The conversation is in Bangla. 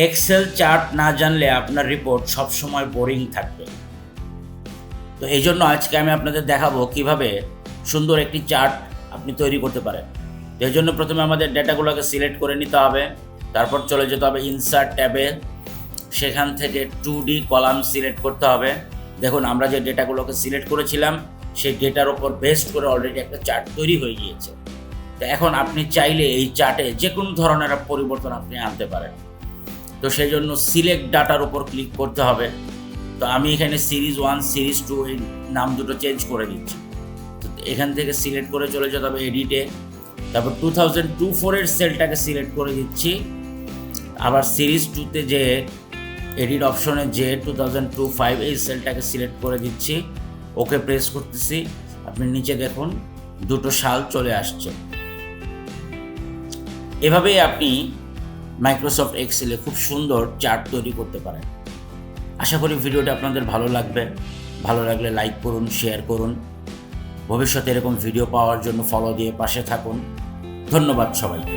এক্সেল চার্ট না জানলে আপনার রিপোর্ট সবসময় বোরিং থাকবে। তো এই জন্য আজকে আমি আপনাদের দেখাবো কিভাবে সুন্দর একটি চার্ট আপনি তৈরি করতে পারেন। তো এই জন্য প্রথমে আমাদের ডেটাগুলোকে সিলেক্ট করে নিতে হবে, তারপর চলে যেতে হবে ইনসার্ট ট্যাবে, সেখান থেকে 2D কলাম সিলেক্ট করতে হবে। দেখুন আমরা যে ডেটাগুলোকে সিলেক্ট করেছিলাম সেই ডেটার ওপর বেসড করে অলরেডি একটা চার্ট তৈরি হয়ে গিয়েছে। তো এখন আপনি চাইলে এই চার্টে যে কোনো ধরনের পরিবর্তন আপনি আনতে পারেন। তো সেই জন্য সিলেক্ট ডাটার উপর ক্লিক করতে হবে। তো আমি এখানে সিরিজ 1 সিরিজ 2 এই নাম দুটো চেঞ্জ করে দিচ্ছি। তো এখান থেকে সিলেক্ট করে চলে যেতে হবে এডিটে, তারপর 2024 এর সেলটাকে সিলেক্ট করে দিচ্ছি। আবার সিরিজ 2তে যে এডিট অপশনে যে 2025 এই সেলটাকে সিলেক্ট করে দিচ্ছি, ওকে প্রেস করতেছি। আপনি নিচে দেখুন দুটো সাল চলে আসছে। এভাবেই আপনি মাইক্রোসফট এক্সেলে খুব সুন্দর চার্ট তৈরি করতে পারেন। আশা করি ভিডিওটা আপনাদের ভালো লাগবে। ভালো লাগলে লাইক করুন, শেয়ার করুন। ভবিষ্যতে এরকম ভিডিও পাওয়ার জন্য ফলো দিয়ে পাশে থাকুন। ধন্যবাদ সবাইকে।